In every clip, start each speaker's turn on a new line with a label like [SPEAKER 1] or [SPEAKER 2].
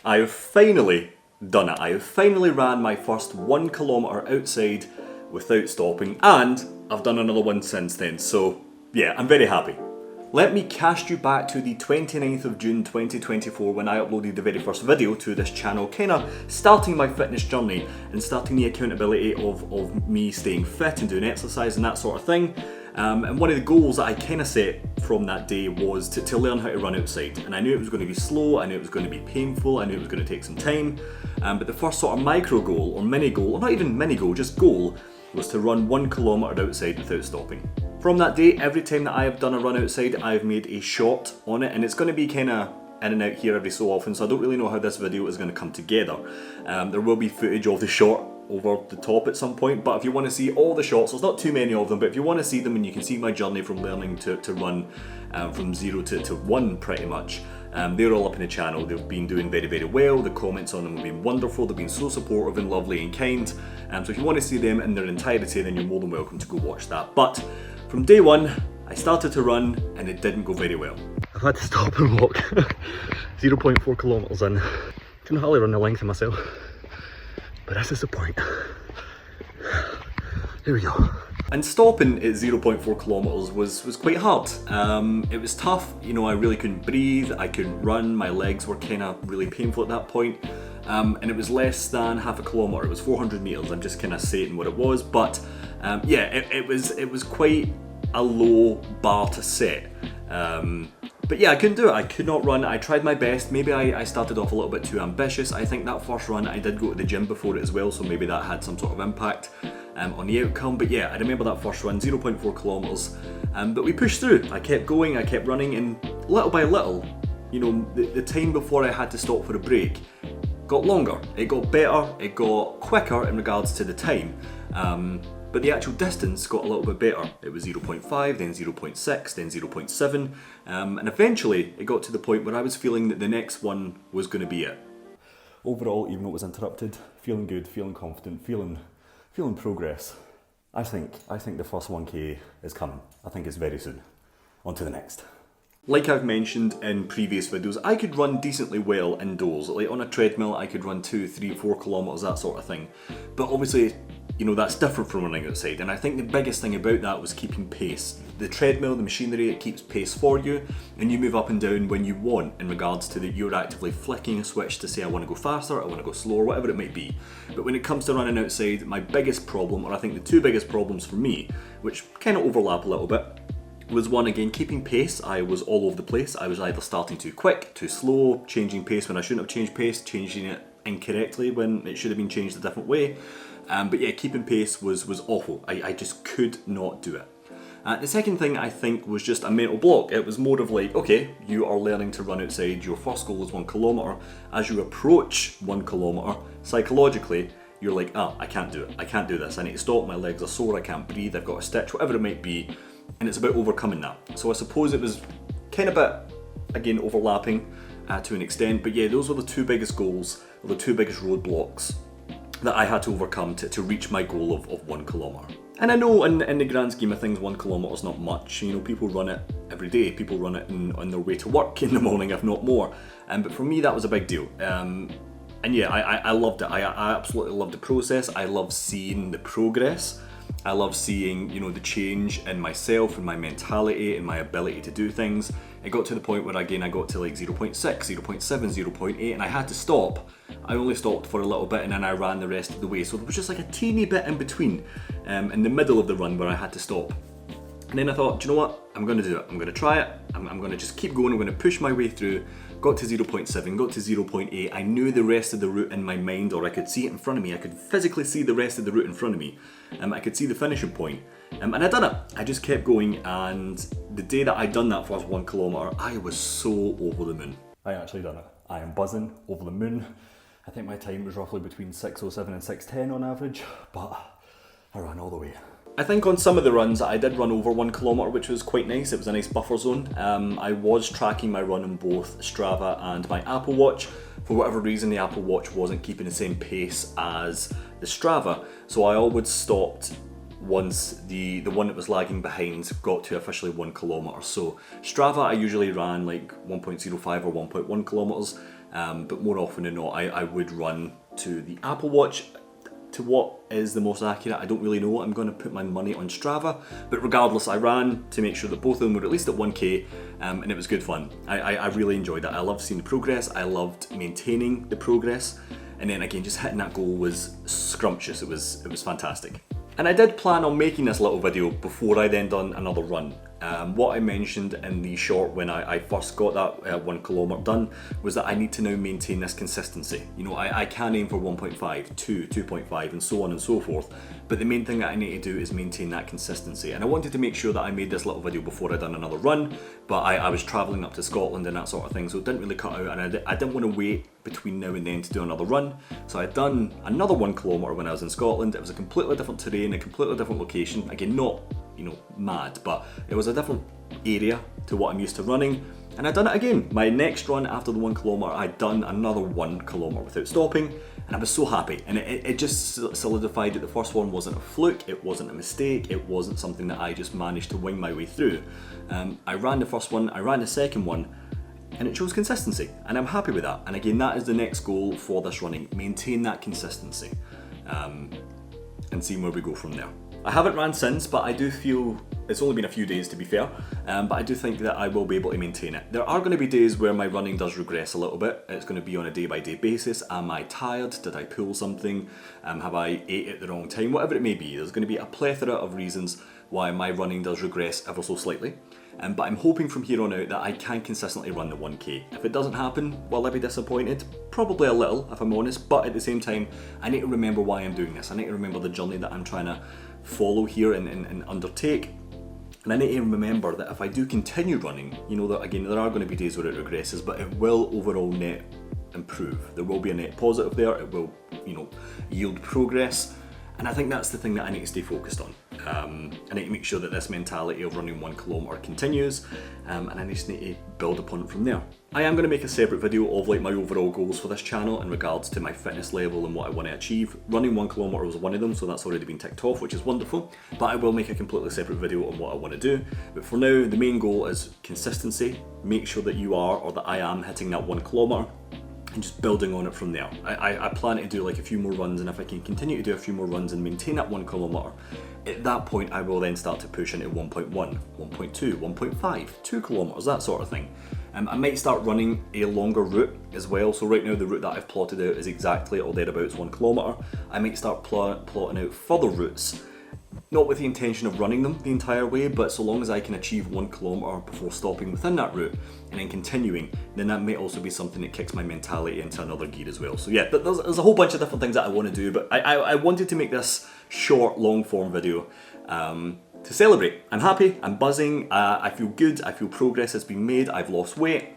[SPEAKER 1] I have finally done it. I have finally ran my first 1 kilometre outside without stopping, and I've done another one since then, so yeah, I'm very happy. Let me cast you back to the 29th of June 2024 when I uploaded the very first video to this channel, kind of starting my fitness journey and starting the accountability of me staying fit and doing exercise and that sort of thing. And one of the goals that I kind of set from that day was to learn how to run outside. And I knew it was going to be slow, I knew it was going to be painful, I knew it was going to take some time. But the first sort of micro goal, or mini goal, or not even mini goal, just goal, was to run 1 kilometre outside without stopping. From that day, every time that I have done a run outside, I've made a shot on it, and it's going to be kind of in and out here every so often, so I don't really know how this video is going to come together. There will be footage of the shot over the top at some point, but if you want to see all the shots, there's not too many of them, but if you want to see them and you can see my journey from learning to run from 0 to 1 pretty much, they're all up in the channel. They've been doing very, very well. The comments on them have been wonderful. They've been so supportive and lovely and kind. So if you want to see them in their entirety, then you're more than welcome to go watch that. But from day one, I started to run and it didn't go very well. I've had to stop and walk 0.4 kilometres in. Can hardly run the length of myself. But this is the point. Here we go. And stopping at 0.4 kilometres was quite hard. It was tough, you know, I really couldn't breathe, I couldn't run, my legs were kind of really painful at that point. And it was less than half a kilometre, it was 400 metres, I'm just kind of stating what it was, but yeah, it was quite a low bar to set. But yeah, I couldn't do it, I could not run, I tried my best, maybe I started off a little bit too ambitious. I think that first run I did go to the gym before it as well, so maybe that had some sort of impact on the outcome. But yeah, I remember that first run, 0.4 kilometres, but we pushed through. I kept going, I kept running, and little by little, you know, the time before I had to stop for a break got longer, it got better, it got quicker in regards to the time. But the actual distance got a little bit better. It was 0.5, then 0.6, then 0.7, and eventually it got to the point where I was feeling that the next one was going to be it. Overall, even though it was interrupted, feeling good, feeling confident, feeling progress. I think the first 1k is coming. I think it's very soon. On to the next. Like I've mentioned in previous videos, I could run decently well indoors. Like on a treadmill, I could run 2, 3, 4 kilometres, that sort of thing. But obviously, you know, that's different from running outside, and I think the biggest thing about that was keeping pace. The treadmill, the machinery, it keeps pace for you, and you move up and down when you want in regards to that you're actively flicking a switch to say I want to go faster, I want to go slower, whatever it might be. But when it comes to running outside, my biggest problem, or I think the two biggest problems for me, which kind of overlap a little bit, was one, again, keeping pace. I was all over the place. I was either starting too quick, too slow, changing pace when I shouldn't have changed pace, changing it incorrectly when it should have been changed a different way. But yeah, keeping pace was awful. I just could not do it. The second thing I think was just a mental block. It was more of like, okay, you are learning to run outside, your first goal is 1 kilometre. As you approach 1 kilometre, psychologically, you're like, I can't do it, I can't do this, I need to stop, my legs are sore, I can't breathe, I've got a stitch, whatever it might be, and it's about overcoming that. So I suppose it was kind of a bit, again, overlapping to an extent, but yeah, those were the two biggest goals, or the two biggest roadblocks that I had to overcome to reach my goal of 1 kilometre. And I know in the grand scheme of things, 1 kilometre is not much. You know, people run it every day. People run it on their way to work in the morning, if not more. But for me, that was a big deal. And yeah, I loved it. I absolutely loved the process. I love seeing the progress. I love seeing, you know, the change in myself and my mentality and my ability to do things. It got to the point where, again, I got to like 0.6, 0.7, 0.8, and I had to stop. I only stopped for a little bit and then I ran the rest of the way. So there was just like a teeny bit in between, in the middle of the run, where I had to stop. And then I thought, do you know what? I'm going to do it. I'm going to try it. I'm going to just keep going. I'm going to push my way through. Got to 0.7, got to 0.8. I knew the rest of the route in my mind, or I could see it in front of me. I could physically see the rest of the route in front of me. I could see the finishing point. And I done it. I just kept going, and the day that I'd done that first 1 kilometre, I was so over the moon. I actually done it. I am buzzing, over the moon. I think my time was roughly between 6:07 and 6:10 on average, but I ran all the way. I think on some of the runs I did run over 1 kilometre, which was quite nice. It was a nice buffer zone. I was tracking my run on both Strava and my Apple Watch. For whatever reason, the Apple Watch wasn't keeping the same pace as the Strava, so I always stopped once the one that was lagging behind got to officially 1 kilometre. So Strava, I usually ran like 1.05 or 1.1 kilometres, but more often than not I would run to the Apple Watch. To what is the most accurate, I don't really know. I'm going to put my money on Strava, but regardless, I ran to make sure that both of them were at least at 1k, and it was good fun. I really enjoyed it. I loved seeing the progress, I loved maintaining the progress, and then again, just hitting that goal was scrumptious. It was fantastic. And I did plan on making this little video before I then done another run. What I mentioned in the short when I first got that 1 kilometre done was that I need to now maintain this consistency. You know, I can aim for 1.5, 2, 2.5 and so on and so forth, but the main thing that I need to do is maintain that consistency. And I wanted to make sure that I made this little video before I done another run, but I was travelling up to Scotland and that sort of thing, so it didn't really cut out, and I didn't want to wait between now and then to do another run. So I'd done another 1 kilometre when I was in Scotland. It was a completely different terrain, a completely different location. Again, not, you know, mad, but it was a different area to what I'm used to running, and I'd done it again. My next run after the 1 kilometre, I'd done another 1 kilometre without stopping, and I was so happy, and it just solidified that the first one wasn't a fluke, it wasn't a mistake, it wasn't something that I just managed to wing my way through. I ran the first one, I ran the second one, and it shows consistency, and I'm happy with that. And again, that is the next goal for this running, maintain that consistency, and see where we go from there. I haven't ran since, but I do feel, it's only been a few days to be fair, but I do think that I will be able to maintain it. There are going to be days where my running does regress a little bit. It's going to be on a day-by-day basis. Am I tired? Did I pull something? Have I ate at the wrong time? Whatever it may be, there's going to be a plethora of reasons why my running does regress ever so slightly. But I'm hoping from here on out that I can consistently run the 1k. If it doesn't happen, will I be disappointed? Probably a little, if I'm honest, but at the same time, I need to remember why I'm doing this. I need to remember the journey that I'm trying to follow here and undertake. And I need to remember that if I do continue running, you know, that again, there are going to be days where it regresses, but it will overall net improve. There will be a net positive there, it will, you know, yield progress. And I think that's the thing that I need to stay focused on. I need to make sure that this mentality of running 1 kilometre continues, and I just need to build upon it from there. I am going to make a separate video of like my overall goals for this channel in regards to my fitness level and what I want to achieve. Running 1 kilometre was one of them, so that's already been ticked off, which is wonderful. But I will make a completely separate video on what I want to do. But for now, the main goal is consistency. Make sure that you are, or that I am, hitting that 1 kilometre. And just building on it from there. I plan to do like a few more runs, and if I can continue to do a few more runs and maintain that 1 kilometre, at that point I will then start to push into 1.1, 1.2, 1.5, 2 kilometres, that sort of thing. I might start running a longer route as well. So right now the route that I've plotted out is exactly or thereabouts 1 kilometre. I might start plotting out further routes, not with the intention of running them the entire way, but so long as I can achieve 1 kilometre before stopping within that route and then continuing, then that may also be something that kicks my mentality into another gear as well. So yeah, there's a whole bunch of different things that I want to do, but I wanted to make this short, long form video to celebrate. I'm happy, I'm buzzing, I feel good, I feel progress has been made, I've lost weight.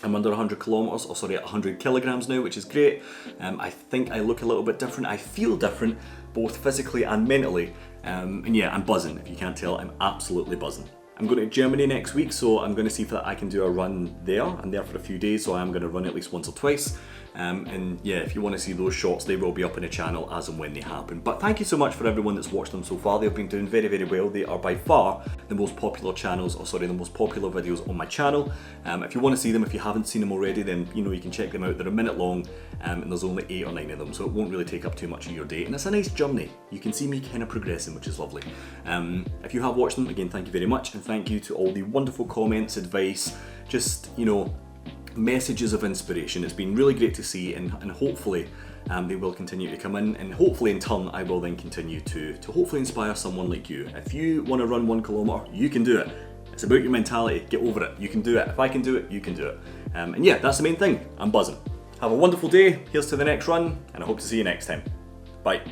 [SPEAKER 1] I'm under 100 kilometres, or sorry, 100 kilograms now, which is great. I think I look a little bit different, I feel different, both physically and mentally. And yeah, I'm buzzing. If you can't tell, I'm absolutely buzzing. I'm going to Germany next week, so I'm going to see if I can do a run there. I'm there for a few days, so I'm going to run at least once or twice. And yeah, if you want to see those shots, they will be up on the channel as and when they happen. But thank you so much for everyone that's watched them so far. They've been doing very, very well. They are by far the most popular channels, or sorry, the most popular videos on my channel. If you want to see them, if you haven't seen them already, then you know you can check them out. They're a minute long, and there's only 8 or 9 of them, so it won't really take up too much of your day. And it's a nice journey. You can see me kind of progressing, which is lovely. If you have watched them, again, thank you very much, and thank you to all the wonderful comments, advice, just, you know, messages of inspiration. It's been really great to see, and hopefully they will continue to come in, and hopefully in turn I will then continue to hopefully inspire someone like you. If you want to run 1 kilometre, you can do it. It's about your mentality. Get over it. You can do it. If I can do it, you can do it. And yeah, that's the main thing. I'm buzzing. Have a wonderful day. Here's to the next run, and I hope to see you next time. Bye.